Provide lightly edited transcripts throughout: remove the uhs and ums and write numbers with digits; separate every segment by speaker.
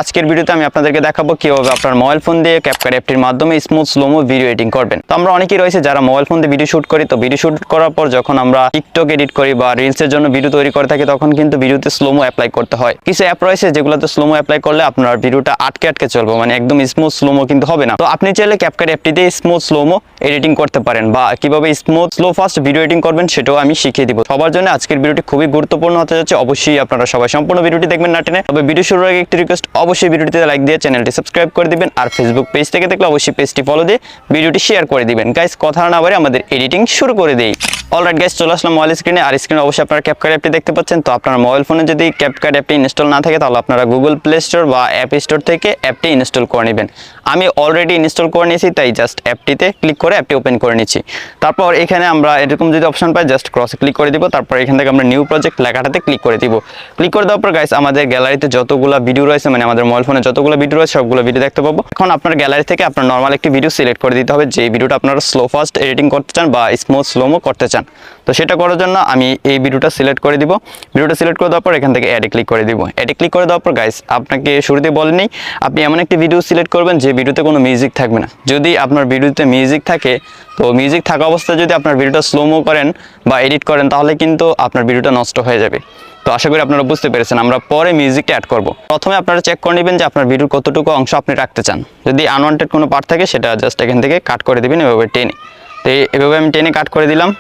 Speaker 1: আজকের ভিডিওতে আমি আপনাদেরকে দেখাবো কিভাবে আপনার মোবাইল ফোন দিয়ে CapCut অ্যাপটির মাধ্যমে স্মুথ স্লোমো ভিডিও এডিটিং করবেন। তো আমরা অনেকেই রয়েছে যারা মোবাইল ফোন দিয়ে ভিডিও শুট করি, তো ভিডিও শুট করার পর যখন আমরা টিকটক এডিট করি বা রিলসের জন্য ভিডিও তৈরি করে থাকি তখন কিন্তু ভিডিওতে স্লোমো অ্যাপ্লাই করতে হয়। কিছু অ্যাপ রয়েছে যেগুলোতে স্লোমো অ্যাপ্লাই করলে আপনার ভিডিওটা আটকে চলবে, মানে একদম স্মুথ স্লোমো কিন্তু হবে না। তো আপনি চাইলে CapCut অ্যাপটিতে স্মুথ স্লোমো এডিটিং করতে পারেন বা কিভাবে smooth slow fast video editing করবেন সেটাও আমি শিখিয়ে দিব। সবার জন্য আজকের ভিডিওটি খুবই গুরুত্বপূর্ণ হতে যাচ্ছে, অবশ্যই আপনারা সবাই সম্পূর্ণ ভিডিওটি দেখবেন না টেনে। তবে ভিডিও শুরুর আগে একটি রিকোয়েস্ট, অবশ্যই ভিডিওটিতে লাইক দিয়ে চ্যানেলটি সাবস্ক্রাইব করে দিবেন, আর ফেসবুক পেজ থেকে দেখলে অবশ্যই পেজটি ফলো দিয়ে ভিডিওটি শেয়ার করে দিবেন। গাইস কথা না বাড়িয়ে আমাদের এডিটিং শুরু করে দেই। অলরাইট গাইস, চলে আসলাম মোবাইল স্ক্রিনে, আর স্ক্রিনে অবশ্যই আপনারা CapCut অ্যাপটি দেখতে পাচ্ছেন। তো আপনার মোবাইল ফোনে যদি CapCut অ্যাপটি ইনস্টল না থাকে তাহলে আপনারা গুগল প্লে স্টোর বা অ্যাপ স্টোর থেকে অ্যাপটি ইনস্টল করে নেবেন। আমি অলরেডি ইনস্টল করে নিয়েছি, তাই জাস্ট অ্যাপটিতে ক্লিক করে অ্যাপটি ওপেন করে নিচ্ছি। তারপর এখানে আমরা এরকম যদি অপশন পাই জাস্ট ক্রসে ক্লিক করে দিব। তারপর এখান থেকে আমরা নিউ প্রজেক্ট লেখাটাতে ক্লিক করে দিব। ক্লিক করে দেওয়ার পর গাইস আমাদের গ্যালারিতে যতগুলো ভিডিও রয়েছে, মানে আমাদের মোবাইল ফোনে যতগুলো ভিডিও রয়েছে সবগুলো ভিডিও দেখতে পাবো। এখন আপনার গ্যালারি থেকে আপনার নর্মাল একটি ভিডিও সিলেক্ট করে দিতে হবে, যে ভিডিওটা আপনারা স্লো ফাস্ট এডিটিং করতে চান বা স্মুথ স্লোমো করতে চান। তো সেটা করার জন্য আমি এই ভিডিওটা সিলেক্ট করে দিব। ভিডিওটা সিলেক্ট করে দেওয়ার পর এখান থেকে অ্যাডে ক্লিক করে দিব। অ্যাডে ক্লিক করে দেওয়ার পর গাইস আপনাকে শুরুতে বলেনি আপনি এমন একটি ভিডিও সিলেক্ট করবেন যে ভিডিওতে কোনো মিউজিক থাকবে না। যদি আপনার ভিডিওতে মিউজিক থাকে, তো মিউজিক থাকা অবস্থায় যদি আপনার ভিডিওটা স্লোমো করেন বা এডিট করেন তাহলে কিন্তু আপনার ভিডিওটা নষ্ট হয়ে যাবে। তো আশা করি আপনারা বুঝতে পেরেছেন। আমরা পরে মিউজিকটা অ্যাড করব। প্রথমে আপনারা চেক করে নেবেন যে আপনার ভিডিওর কতটুকু অংশ আপনি রাখতে চান। যদি আনওয়ান্টেড কোনো পার্ট থাকে সেটা জাস্ট এখান থেকে কাট করে দিবেন এভাবে টেনে। তো এভাবে আমি টেনে কাট করে দিলাম।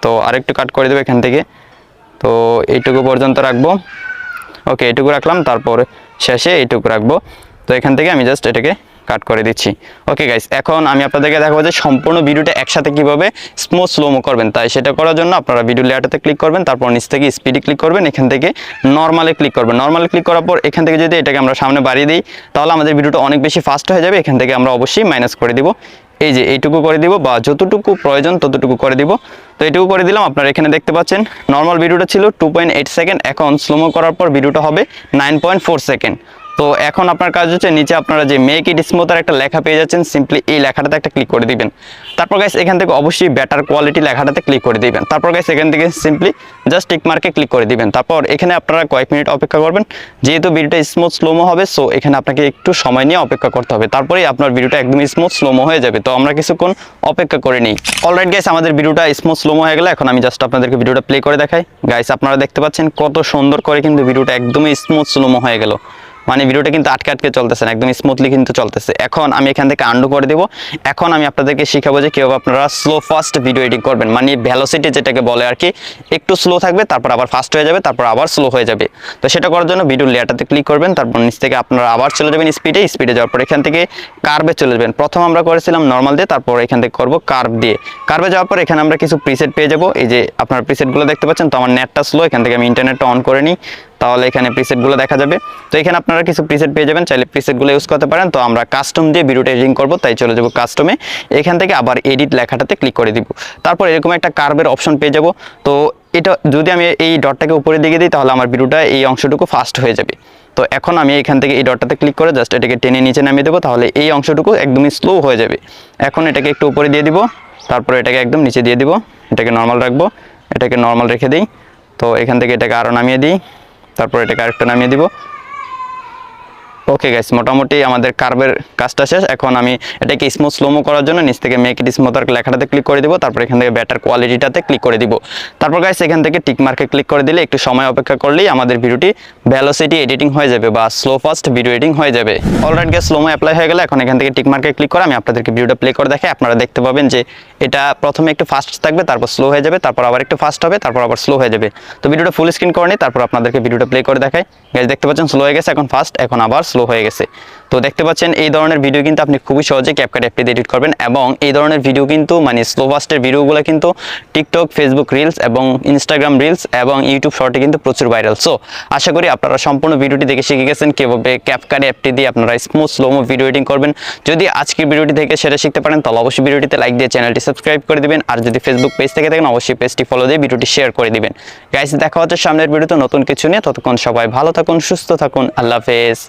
Speaker 1: তো আরেকটু কাট করে দেবো এখান থেকে। তো এইটুকু পর্যন্ত রাখবো। ওকে, এইটুকু রাখলাম, তারপর শেষে এইটুকু রাখবো। তো এখান থেকে আমি জাস্ট এটাকে কাট করে দিচ্ছি। ওকে গাইস, এখন আমি আপনাদেরকে দেখাবো যে সম্পূর্ণ ভিডিওটা একসাথে কিভাবে স্মুথ স্লোমো করবেন। তাই সেটা করার জন্য আপনারা ভিডিও লেয়ারটাতে ক্লিক করবেন, তারপর নিচ থেকে স্পিডে ক্লিক করবেন, এখান থেকে নর্মালে ক্লিক করবেন। নর্মালে ক্লিক করার পর এখান থেকে যদি এটাকে আমরা সামনে বাড়িয়ে দিই তাহলে আমাদের ভিডিওটা অনেক বেশি ফাস্ট হয়ে যাবে। এখান থেকে আমরা অবশ্যই মাইনাস করে দিব, এই যে এইটুকু করে দিব বা যতটুকু প্রয়োজন ততটুকু করে দিব। তো এইটুকু করে দিলাম। আপনারা এখানে দেখতে পাচ্ছেন নর্মাল ভিডিওটা ছিল 2.8 সেকেন্ড, এখন স্লোমো করার পর ভিডিওটা হবে 9.4 সেকেন্ড। তো এখন আপনার কাজ হচ্ছে নিচে আপনারা যে মেক ইট স্মুথের একটা লেখা পেয়ে যাচ্ছেন, সিম্পলি এই লেখাটাতে একটা ক্লিক করে দিবেন। তারপর গাইস এখান থেকে অবশ্যই বেটার কোয়ালিটি লেখাটাতে ক্লিক করে দিবেন। তারপর গাইস এখান থেকে সিম্পলি জাস্ট টিক মার্কে ক্লিক করে দিবেন। তারপর এখানে আপনারা কয়েক মিনিট অপেক্ষা করবেন, যেহেতু ভিডিওটা স্মুথ স্লোমো হবে, সো এখানে আপনাকে একটু সময় নিয়ে অপেক্ষা করতে হবে। তারপরেই আপনার ভিডিওটা একদম স্মুথ স্লোমো হয়ে যাবে। তো আমরা কিছুক্ষণ অপেক্ষা করে নিই। অলরাইট গাইস, আমাদের ভিডিওটা স্মুথ স্লোমো হয়ে গেল। এখন আমি জাস্ট আপনাদেরকে ভিডিওটা প্লে করে দেখাই। গাইস আপনারা দেখতে পাচ্ছেন কত সুন্দর করে কিন্তু ভিডিওটা একদমই স্মুথ স্লোমো হয়ে গেল। মানে ভিডিওটা কিন্তু আটকে চলতেছে না, একদম স্মুথলি কিন্তু চলতেছে। এখন আমি এখান থেকে আন্ডু করে দেব। এখন আমি আপনাদেরকে শিখাবো যে কিভাবে আপনারা স্লো ফাস্ট ভিডিও এডিট করবেন, মানে ভেলোসিটি যেটাকে বলে আর কি, একটু স্লো থাকবে, তারপর আবার ফাস্ট হয়ে যাবে, তারপর আবার স্লো হয়ে যাবে। তো সেটা করার জন্য ভিডিও লেয়ারটাতে ক্লিক করবেন, তারপর নিচ থেকে আপনারা আবার চলে যাবেন স্পিডে যাওয়ার পর এখান থেকে কার্ভে চলে যাবেন। প্রথম আমরা করেছিলাম নর্মাল দিয়ে, তারপর এখান থেকে করবো কার্ভ দিয়ে। কার্ভে যাওয়ার পর এখানে আমরা কিছু প্রিসেট পেয়ে যাবো। এই যে আপনার প্রিসেটগুলো দেখতে পাচ্ছেন। তো আমার নেটটা স্লো, এখান থেকে আমি ইন্টারনেটটা অন করে নিই, তাহলে এখানে প্রিসেটগুলো দেখা যাবে। তো এখানে আপনারা কিছু প্রিসেট পেয়ে যাবেন, চাইলে প্রিসেটগুলো ইউজ করতে পারেন। তো আমরা কাস্টম দিয়ে ভিডিওটা এডিটিং করব, তাই চলে যাব কাস্টমে। এখান থেকে আবার এডিট লেখাটাতে ক্লিক করে দিব। তারপর এরকম একটা কার্ভের অপশন পেয়ে যাব। তো এটা যদি আমি এই ডটটাকে উপরের দিকে দিই তাহলে আমার ভিডিওটা এই অংশটুকু ফাস্ট হয়ে যাবে। তো এখন আমি এখান থেকে এই ডটটাতে ক্লিক করে জাস্ট এটাকে টেনে নিচে নামিয়ে দেবো, তাহলে এই অংশটুকু একদমই স্লো হয়ে যাবে। এখন এটাকে একটু উপরে দিয়ে দিব, তারপর এটাকে একদম নিচে দিয়ে দিব। এটাকে নর্মাল রাখবো, এটাকে নর্মাল রেখে দিই। তো এখান থেকে এটাকে আরও নামিয়ে দিই, তারপর এটাকে আরেকটা নামিয়ে দিব। ওকে গাইস, মোটামুটি আমাদের কার্ভের কাজটা শেষ। এখন আমি এটাকে স্মুথ স্লোমো করার জন্য নিচ থেকে মেক ইট স্মুথার লেখাটাতে ক্লিক করে দিব, তারপর এখান থেকে বেটার কোয়ালিটিটাতে ক্লিক করে দিব। তারপর গাইস এখান থেকে টিক মার্কে ক্লিক করে দিলে একটু সময় অপেক্ষা করলেই আমাদের ভিডিওটি ভেলোসিটি এডিটিং হয়ে যাবে বা স্লো ফাস্ট ভিডিও এডিটিং হয়ে যাবে। অলরাইট গাইস, স্লোমো অ্যাপ্লাই হয়ে গেলে এখন এখান থেকে টিক মার্কে ক্লিক করে আমি আপনাদেরকে ভিডিওটা প্লে করে দেখাই। আপনারা দেখতে পাবেন যে এটা প্রথমে একটু ফাস্ট থাকবে, তারপর স্লো হয়ে যাবে, তারপর আবার একটু ফাস্ট হবে, তারপর আবার স্লো হয়ে যাবে। তো ভিডিওটা ফুল স্ক্রিন করে নিই, তারপর আপনাদেরকে ভিডিওটা প্লে করে দেখাই। গাইস দেখতে পাচ্ছেন স্লো হয়ে গেছে, এখন ফাস্ট, এখন আবার স্লো হয়ে গেছে। তো দেখতে পাচ্ছেন এই ধরনের ভিডিও কিন্তু আপনি খুবই সহজে CapCut অ্যাপটিতে এডিট করবেন, এবং এই ধরনের ভিডিও কিন্তু মানে স্লো ফাস্টের ভিডিওগুলো কিন্তু টিকটক, ফেসবুক রিলস এবং ইনস্টাগ্রাম রিলস এবং ইউটিউব শর্টে কিন্তু প্রচুর ভাইরাল। সো আশা করি আপনারা সম্পূর্ণ ভিডিওটি দেখে শিখে গেছেন কিভাবে CapCut অ্যাপটি দিয়ে আপনারা স্মুথ স্লোমো ভিডিও এডিটিং করবেন। যদি আজকের ভিডিওটি থেকে সেটা শিখতে পারেন তাহলে অবশ্যই ভিডিওটিতে লাইক দিয়ে চ্যানেলটি সাবস্ক্রাইব করে দিবেন, আর যদি ফেসবুক পেজ থেকে দেখেন অবশ্যই পেজটি ফলো দিয়ে ভিডিওটি শেয়ার করে দিবেন। গাইস দেখা হচ্ছে সামনের ভিডিওতে নতুন কিছু নিয়ে, ততক্ষণ সবাই ভালো থাকুন, সুস্থ থাকুন, আল্লাহ হাফেজ।